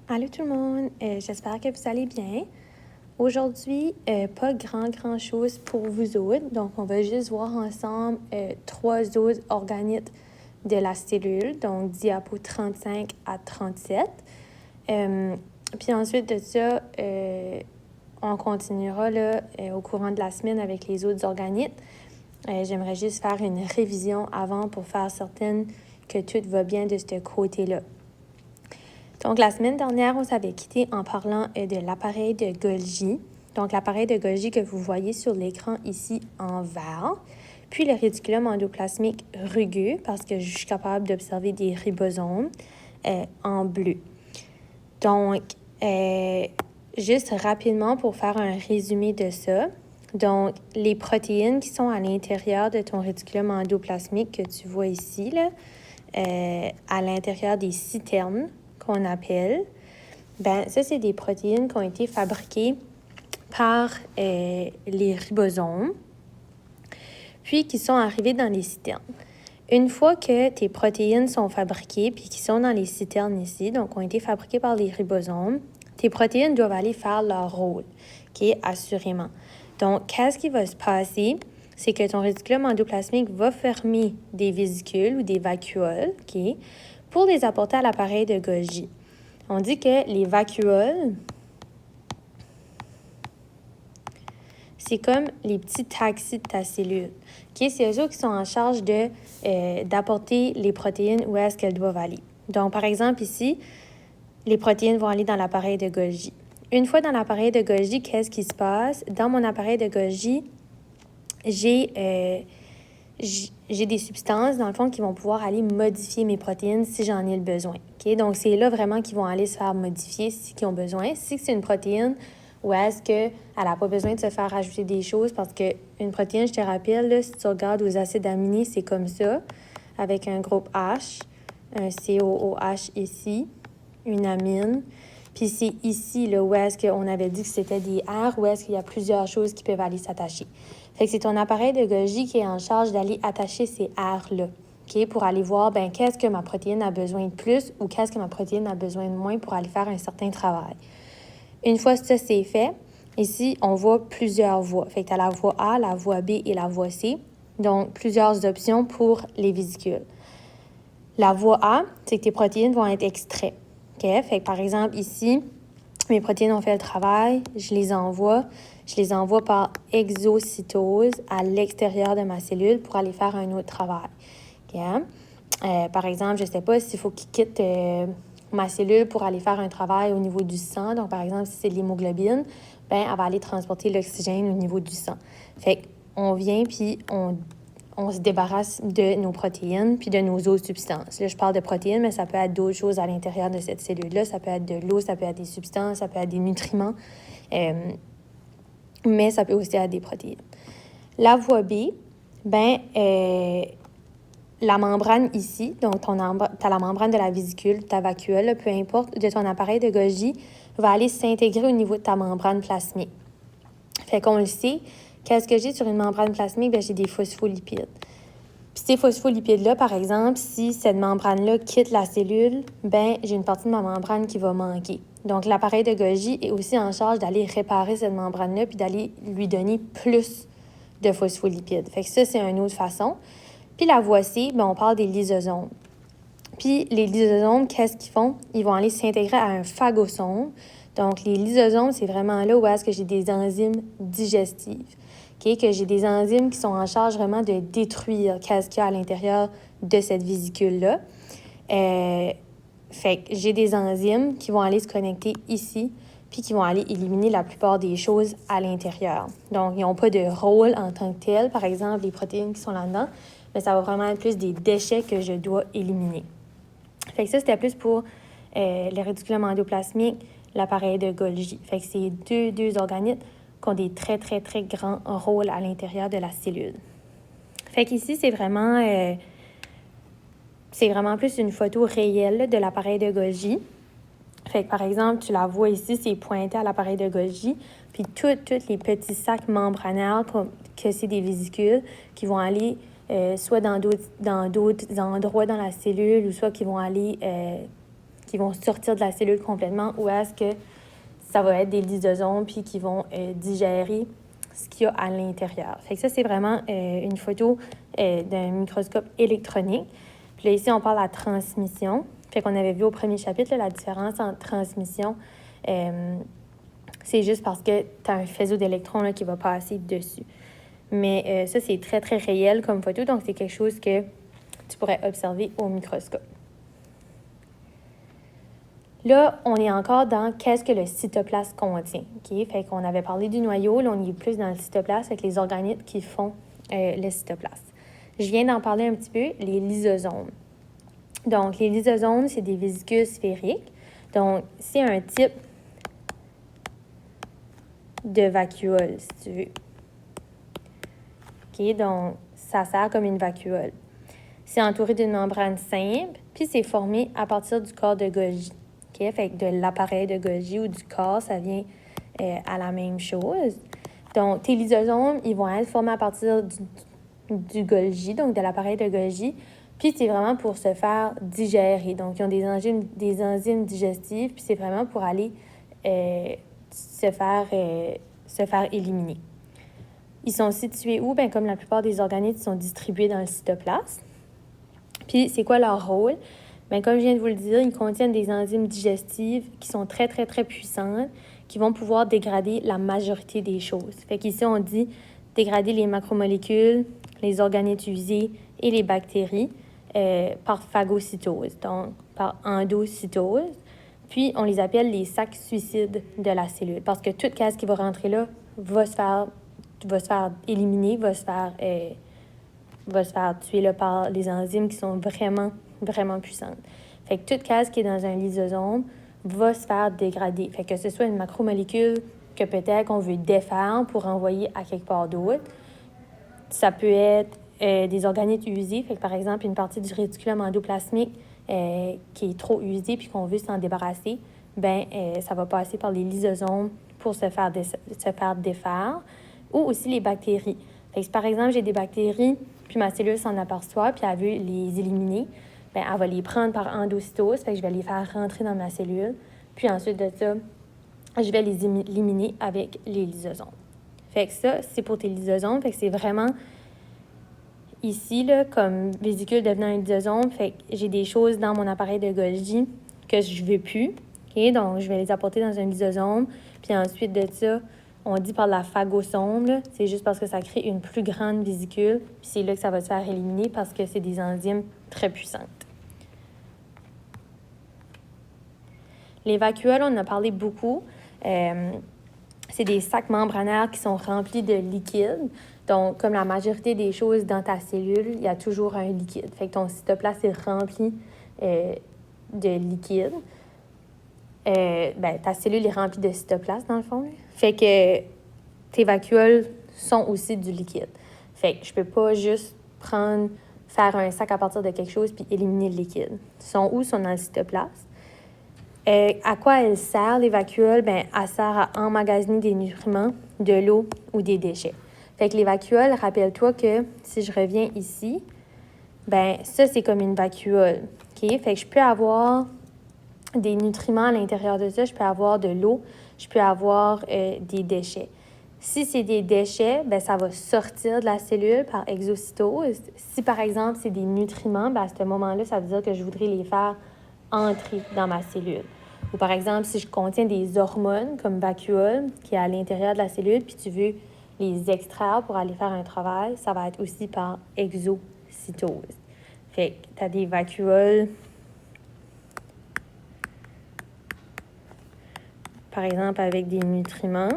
Allô tout le monde, j'espère que vous allez bien. Aujourd'hui, pas grand chose pour vous autres, donc on va juste voir ensemble 3 autres organites de la cellule, donc diapo 35 à 37. Puis ensuite de ça, on continuera là, au courant de la semaine avec les autres organites. J'aimerais juste faire une révision avant pour faire certaine que tout va bien de ce côté-là. Donc, la semaine dernière, on s'avait quitté en parlant de l'appareil de Golgi. Donc, l'appareil de Golgi que vous voyez sur l'écran ici en vert. Puis, le réticulum endoplasmique rugueux, parce que je suis capable d'observer des ribosomes en bleu. Donc, juste rapidement pour faire un résumé de ça. Donc, les protéines qui sont à l'intérieur de ton réticulum endoplasmique que tu vois ici, là, à l'intérieur des citernes, qu'on appelle, ça, c'est des protéines qui ont été fabriquées par les ribosomes, puis qui sont arrivées dans les citernes. Une fois que tes protéines sont fabriquées, puis qui sont dans les citernes ici, donc ont été fabriquées par les ribosomes, tes protéines doivent aller faire leur rôle, assurément. Donc, qu'est-ce qui va se passer? C'est que ton réticulum endoplasmique va fermer des vésicules ou des vacuoles, pour les apporter à l'appareil de Golgi. On dit que les vacuoles, c'est comme les petits taxis de ta cellule. C'est eux autres qui sont en charge d'apporter les protéines où est-ce qu'elles doivent aller. Donc, par exemple, ici, les protéines vont aller dans l'appareil de Golgi. Une fois dans l'appareil de Golgi, qu'est-ce qui se passe? Dans mon appareil de Golgi, j'ai des substances, dans le fond, qui vont pouvoir aller modifier mes protéines si j'en ai le besoin. Donc, c'est là vraiment qu'ils vont aller se faire modifier si ils ont besoin. Si c'est une protéine, ou est-ce qu'elle n'a pas besoin de se faire rajouter des choses? Parce qu'une protéine, je te rappelle, là, si tu regardes aux acides aminés, c'est comme ça, avec un groupe H, un COOH ici, une amine. Puis c'est ici, là, où est-ce qu'on avait dit que c'était des R, où est-ce qu'il y a plusieurs choses qui peuvent aller s'attacher. Fait que c'est ton appareil de Golgi qui est en charge d'aller attacher ces R-là, pour aller voir, qu'est-ce que ma protéine a besoin de plus ou qu'est-ce que ma protéine a besoin de moins pour aller faire un certain travail. Une fois que ça, c'est fait, ici, on voit plusieurs voies. Fait que tu as la voie A, la voie B et la voie C. Donc, plusieurs options pour les vésicules. La voie A, c'est que tes protéines vont être extraites. Fait que, par exemple, ici, mes protéines ont fait le travail, je les envoie par exocytose à l'extérieur de ma cellule pour aller faire un autre travail. Par exemple, je ne sais pas s'il faut qu'ils quittent ma cellule pour aller faire un travail au niveau du sang. Donc, par exemple, si c'est de l'hémoglobine, elle va aller transporter l'oxygène au niveau du sang. Fait qu'on vient puis on se débarrasse de nos protéines puis de nos autres substances. Là, je parle de protéines, mais ça peut être d'autres choses à l'intérieur de cette cellule-là. Ça peut être de l'eau, ça peut être des substances, ça peut être des nutriments, mais ça peut aussi être des protéines. La voie B, la membrane ici, donc tu as la membrane de la vésicule, ta vacuole, peu importe, de ton appareil de Golgi, va aller s'intégrer au niveau de ta membrane plasmique. Fait qu'on le sait, qu'est-ce que j'ai sur une membrane plasmique? J'ai des phospholipides. Puis ces phospholipides-là, par exemple, si cette membrane-là quitte la cellule, j'ai une partie de ma membrane qui va manquer. Donc, l'appareil de Golgi est aussi en charge d'aller réparer cette membrane-là puis d'aller lui donner plus de phospholipides. Fait que ça, c'est une autre façon. Puis la voie C, on parle des lysosomes. Puis les lysosomes, qu'est-ce qu'ils font? Ils vont aller s'intégrer à un phagosome. Donc, les lysosomes, c'est vraiment là où est-ce que j'ai des enzymes digestives. Que j'ai des enzymes qui sont en charge vraiment de détruire qu'est-ce qu'il y a à l'intérieur de cette vésicule-là. Fait que j'ai des enzymes qui vont aller se connecter ici, puis qui vont aller éliminer la plupart des choses à l'intérieur. Donc, ils n'ont pas de rôle en tant que tel, par exemple, les protéines qui sont là-dedans, mais ça va vraiment être plus des déchets que je dois éliminer. Fait que ça, c'était plus pour le réticulum endoplasmique, l'appareil de Golgi. Fait que c'est deux organismes qui ont des très, très, très grands rôles à l'intérieur de la cellule. Fait qu'ici, c'est vraiment plus une photo réelle là, de l'appareil de Golgi. Fait que, par exemple, tu la vois ici, c'est pointé à l'appareil de Golgi. Puis tous les petits sacs membranaires, que c'est des vésicules, qui vont aller soit dans d'autres endroits dans la cellule, ou soit qui vont aller qui vont sortir de la cellule complètement ou est-ce que ça va être des lysosomes puis qui vont digérer ce qu'il y a à l'intérieur. Fait que ça, c'est vraiment une photo d'un microscope électronique. Puis là, ici, on parle de la transmission. Fait qu'on avait vu au premier chapitre là, la différence entre transmission. C'est juste parce que tu as un faisceau d'électrons là, qui va passer dessus. Mais ça, c'est très, très réel comme photo. Donc, c'est quelque chose que tu pourrais observer au microscope. Là, on est encore dans qu'est-ce que le cytoplasme contient. Okay? Fait qu'on avait parlé du noyau, là, on est plus dans le cytoplasme avec les organites qui font le cytoplasme. Je viens d'en parler un petit peu, les lysosomes. Donc, les lysosomes, c'est des vésicules sphériques. Donc, c'est un type de vacuole, si tu veux. OK? Donc, ça sert comme une vacuole. C'est entouré d'une membrane simple, puis c'est formé à partir du corps de Golgi. Okay? Fait que de l'appareil de Golgi ou du corps, ça vient à la même chose. Donc, tes lysosomes, ils vont être formés à partir du Golgi, donc de l'appareil de Golgi, puis c'est vraiment pour se faire digérer. Donc, ils ont des enzymes digestives, puis c'est vraiment pour aller se faire éliminer. Ils sont situés où? Bien, comme la plupart des organites, ils sont distribués dans le cytoplasme. Puis, c'est quoi leur rôle? Bien, comme je viens de vous le dire, ils contiennent des enzymes digestives qui sont très, très, très puissantes, qui vont pouvoir dégrader la majorité des choses. Fait qu'ici, on dit dégrader les macromolécules, les organites usés et les bactéries par phagocytose, donc par endocytose. Puis, on les appelle les sacs suicides de la cellule parce que toute case qui va rentrer là va se faire éliminer, va se faire tuer là, par les enzymes qui sont vraiment, vraiment puissantes. Fait que toute case qui est dans un lysosome va se faire dégrader. Fait que ce soit une macromolécule que peut-être qu'on veut défaire pour envoyer à quelque part d'autre. Ça peut être des organites usés. Fait que, par exemple, une partie du réticulum endoplasmique qui est trop usée puis qu'on veut s'en débarrasser, bien, ça va passer par les lysosomes pour se faire défaire. Ou aussi les bactéries. Fait que si, par exemple, j'ai des bactéries, puis ma cellule s'en aperçoit, puis elle veut les éliminer, bien, elle va les prendre par endocytose, fait que je vais les faire rentrer dans ma cellule. Puis ensuite de ça, je vais les éliminer avec les lysosomes. Fait que ça, c'est pour tes lysosomes. Fait que c'est vraiment ici, là, comme vésicule devenant un lysosome, fait que j'ai des choses dans mon appareil de Golgi que je ne veux plus. Okay? Donc, je vais les apporter dans un lysosome. Puis ensuite de ça, on dit par la phagosome, c'est juste parce que ça crée une plus grande vésicule. Puis c'est là que ça va se faire éliminer parce que c'est des enzymes très puissantes. Les vacuoles, on en a parlé beaucoup. C'est des sacs membranaires qui sont remplis de liquide. Donc, comme la majorité des choses dans ta cellule, il y a toujours un liquide. Fait que ton cytoplasme est rempli de liquide. Ta cellule est remplie de cytoplasme, dans le fond. Fait que tes vacuoles sont aussi du liquide. Fait que je peux pas juste faire un sac à partir de quelque chose puis éliminer le liquide. Ils sont où? Ils sont dans le cytoplasme. À quoi elles servent, les vacuoles? Bien, elles servent à emmagasiner des nutriments, de l'eau ou des déchets. Fait que les vacuoles, rappelle-toi que si je reviens ici, bien, ça, c'est comme une vacuole. OK? Fait que je peux avoir des nutriments à l'intérieur de ça, je peux avoir de l'eau, je peux avoir des déchets. Si c'est des déchets, bien, ça va sortir de la cellule par exocytose. Si, par exemple, c'est des nutriments, bien, à ce moment-là, ça veut dire que je voudrais les faire entrer dans ma cellule. Ou par exemple, si je contiens des hormones comme vacuole qui est à l'intérieur de la cellule, puis tu veux les extraire pour aller faire un travail, ça va être aussi par exocytose. Fait que tu as des vacuoles, par exemple, avec des nutriments.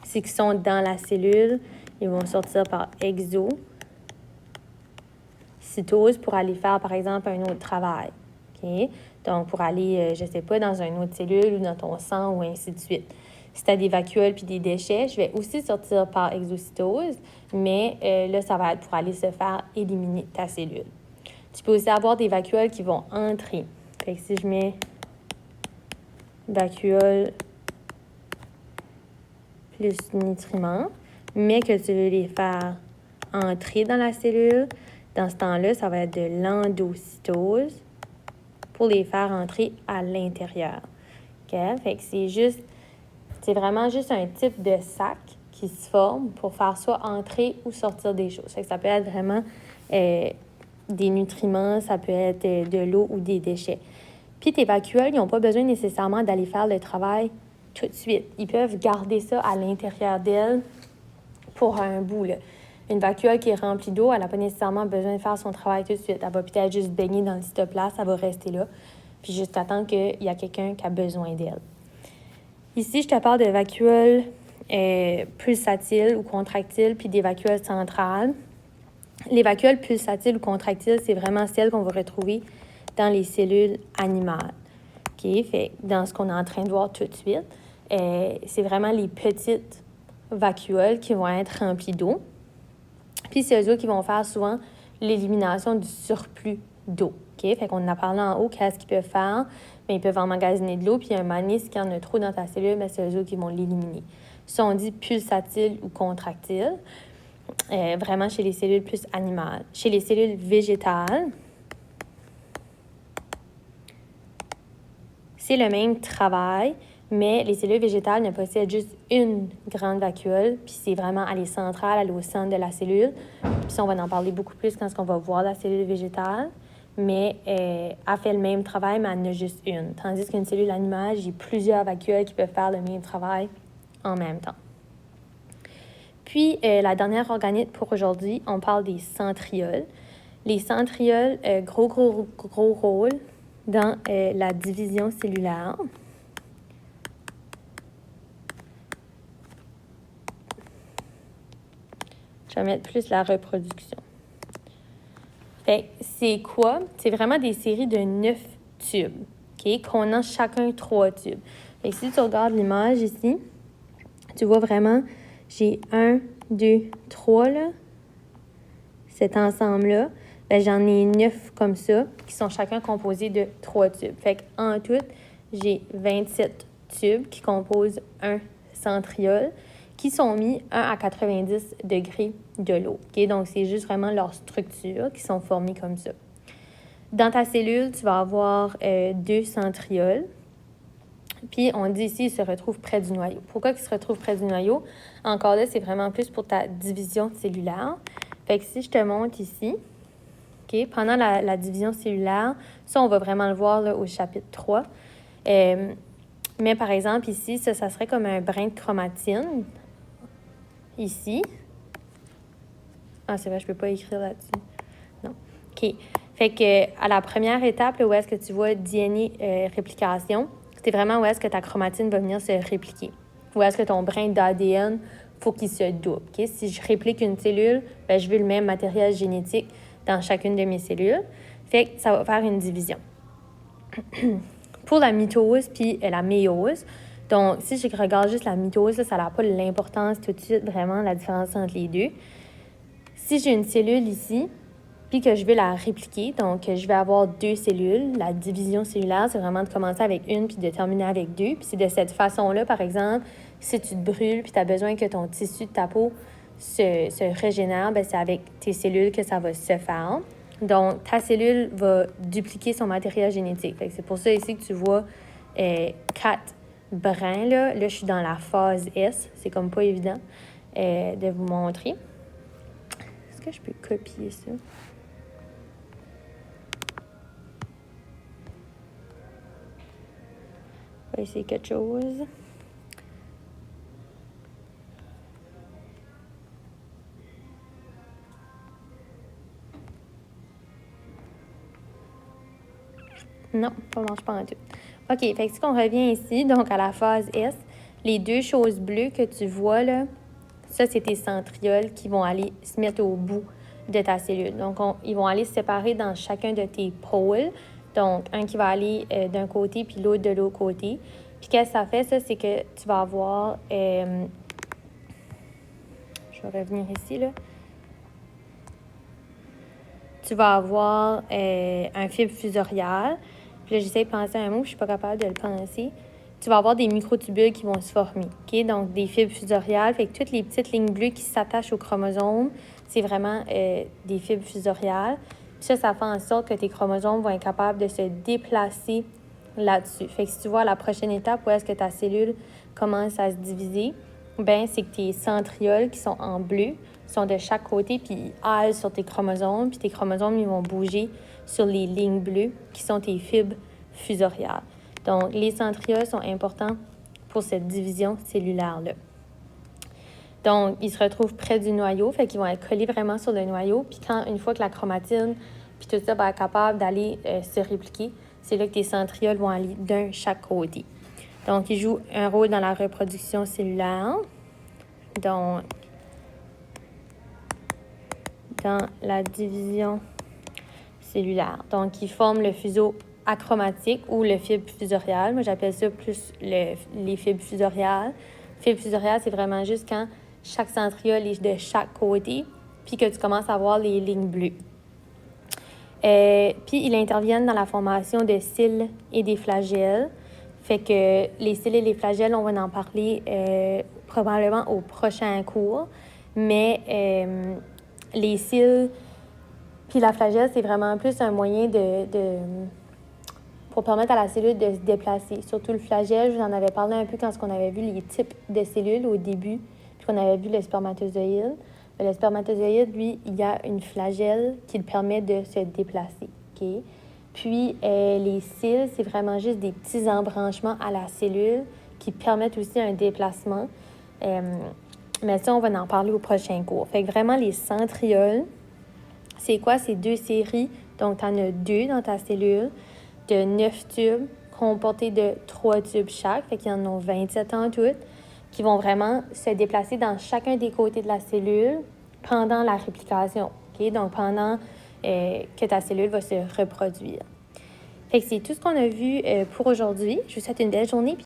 Ceux qui sont dans la cellule, ils vont sortir par exocytose pour aller faire, par exemple, un autre travail. Okay? Donc, pour aller, je ne sais pas, dans une autre cellule ou dans ton sang ou ainsi de suite. Si tu as des vacuoles puis des déchets, je vais aussi sortir par exocytose, mais là, ça va être pour aller se faire éliminer ta cellule. Tu peux aussi avoir des vacuoles qui vont entrer. Fait que si je mets vacuoles plus nutriments, mais que tu veux les faire entrer dans la cellule, dans ce temps-là, ça va être de l'endocytose. pour les faire entrer à l'intérieur. Okay? Fait que c'est vraiment juste un type de sac qui se forme pour faire soit entrer ou sortir des choses. Fait que ça peut être vraiment des nutriments, ça peut être de l'eau ou des déchets. Puis tes vacuoles, ils n'ont pas besoin nécessairement d'aller faire le travail tout de suite. Ils peuvent garder ça à l'intérieur d'elles pour un bout, là. Une vacuole qui est remplie d'eau, elle n'a pas nécessairement besoin de faire son travail tout de suite. Elle va peut-être juste baigner dans le cytoplasme, elle va rester là, puis juste attendre qu'il y a quelqu'un qui a besoin d'elle. Ici, je te parle de vacuoles pulsatiles ou contractiles, puis des vacuoles centrales. Les vacuoles pulsatiles ou contractiles, c'est vraiment celles qu'on va retrouver dans les cellules animales. Okay? Fait, dans ce qu'on est en train de voir tout de suite, c'est vraiment les petites vacuoles qui vont être remplies d'eau. Puis c'est eux qui vont faire souvent l'élimination du surplus d'eau. Okay? Fait qu'on en a parlé en haut, qu'est-ce qu'ils peuvent faire? Bien, ils peuvent emmagasiner de l'eau, puis un moment donné, s'il y en a trop dans ta cellule, bien, c'est eux qui vont l'éliminer. Ça, on dit pulsatile ou contractile, vraiment chez les cellules plus animales. Chez les cellules végétales, c'est le même travail, mais les cellules végétales ne possèdent juste une grande vacuole, puis c'est vraiment elle est centrale, elle est au centre de la cellule. Puis ça, on va en parler beaucoup plus quand on va voir la cellule végétale, mais elle fait le même travail, mais elle en a juste une. Tandis qu'une cellule animale, j'ai plusieurs vacuoles qui peuvent faire le même travail en même temps. Puis, la dernière organite pour aujourd'hui, on parle des centrioles. Les centrioles, gros rôle dans la division cellulaire. Je vais mettre plus la reproduction. Fait c'est quoi? C'est vraiment des séries de 9 tubes, okay? Qu'on a chacun 3 tubes. Fait que si tu regardes l'image ici, tu vois vraiment, j'ai 1, 2, 3, là, cet ensemble-là. Bien, j'en ai 9 comme ça, qui sont chacun composés de 3 tubes. Fait qu'en tout, j'ai 27 tubes qui composent un centriole, qui sont mis 1 à 90 degrés de l'eau. Okay? Donc, c'est juste vraiment leur structure qui sont formées comme ça. Dans ta cellule, tu vas avoir 2 centrioles. Puis, on dit ici, ils se retrouvent près du noyau. Pourquoi ils se retrouvent près du noyau? Encore là, c'est vraiment plus pour ta division cellulaire. Fait que si je te montre ici, okay, pendant la division cellulaire, ça, on va vraiment le voir là, au chapitre 3. Mais par exemple, ici, ça serait comme un brin de chromatine. Ici. Ah, c'est vrai, je ne peux pas écrire là-dessus. Non. OK. Fait que à la première étape, là, où est-ce que tu vois DNA réplication, c'est vraiment où est-ce que ta chromatine va venir se répliquer. Où est-ce que ton brin d'ADN, il faut qu'il se double. Okay? Si je réplique une cellule, bien, je veux le même matériel génétique dans chacune de mes cellules. Fait que ça va faire une division. Pour la mitose puis la méiose, donc si je regarde juste la mitose, là, ça n'a pas l'importance tout de suite, vraiment, la différence entre les deux. Si j'ai une cellule ici, puis que je veux la répliquer, donc je vais avoir 2 cellules. La division cellulaire, c'est vraiment de commencer avec une puis de terminer avec 2. Puis c'est de cette façon-là, par exemple, si tu te brûles puis tu as besoin que ton tissu de ta peau se régénère, bien, c'est avec tes cellules que ça va se faire. Donc, ta cellule va dupliquer son matériel génétique. Fait que c'est pour ça ici que tu vois 4 brins. Là, je suis dans la phase S. C'est comme pas évident de vous montrer. Est-ce que je peux copier ça? On va essayer quelque chose. Non, ça ne marche pas en tout. OK, fait que si on revient ici, donc à la phase S, les 2 choses bleues que tu vois là, ça, c'est tes centrioles qui vont aller se mettre au bout de ta cellule. Donc, ils vont aller se séparer dans chacun de tes pôles. Donc, un qui va aller d'un côté, puis l'autre de l'autre côté. Puis, qu'est-ce que ça fait, ça, c'est que tu vas avoir... je vais revenir ici, là. Tu vas avoir un fibre fusorial. Puis là, j'essaie de penser à un mot, je ne suis pas capable de le penser. Tu vas avoir des microtubules qui vont se former. Okay? Donc, des fibres fusoriales. Fait que toutes les petites lignes bleues qui s'attachent au chromosome, c'est vraiment des fibres fusoriales. Puis ça fait en sorte que tes chromosomes vont être capables de se déplacer là-dessus. Fait que si tu vois la prochaine étape où est-ce que ta cellule commence à se diviser, ben c'est que tes centrioles qui sont en bleu sont de chaque côté, puis ils halent sur tes chromosomes, puis tes chromosomes, ils vont bouger sur les lignes bleues qui sont tes fibres fusoriales. Donc, les centrioles sont importants pour cette division cellulaire-là. Donc, ils se retrouvent près du noyau, fait qu'ils vont être collés vraiment sur le noyau. Puis une fois que la chromatine, puis tout ça va être capable d'aller se répliquer, c'est là que tes centrioles vont aller d'un chaque côté. Donc, ils jouent un rôle dans la reproduction cellulaire. Donc, dans la division cellulaire. Donc, ils forment le fuseau achromatique ou le fibre fusoriale. Moi, j'appelle ça plus les fibres fusoriales. Fibre fusoriale, c'est vraiment juste quand chaque centriole est de chaque côté, puis que tu commences à voir les lignes bleues. Puis, ils interviennent dans la formation de cils et des flagelles. Fait que les cils et les flagelles, on va en parler probablement au prochain cours. Mais les cils puis la flagelle, c'est vraiment plus un moyen pour permettre à la cellule de se déplacer. Surtout le flagelle, je vous en avais parlé un peu quand on avait vu les types de cellules au début, puis qu'on avait vu le spermatozoïde. Le spermatozoïde, lui, il y a une flagelle qui le permet de se déplacer. Okay? Puis les cils, c'est vraiment juste des petits embranchements à la cellule qui permettent aussi un déplacement. Mais ça, on va en parler au prochain cours. Fait que vraiment, les centrioles, c'est quoi? C'est 2 séries. Donc, tu en as 2 dans ta cellule de 9 tubes comportés de 3 tubes chaque. Fait qu'il y en a 27 en tout, qui vont vraiment se déplacer dans chacun des côtés de la cellule pendant la réplication. Okay? Donc, pendant que ta cellule va se reproduire. Fait que c'est tout ce qu'on a vu pour aujourd'hui. Je vous souhaite une belle journée.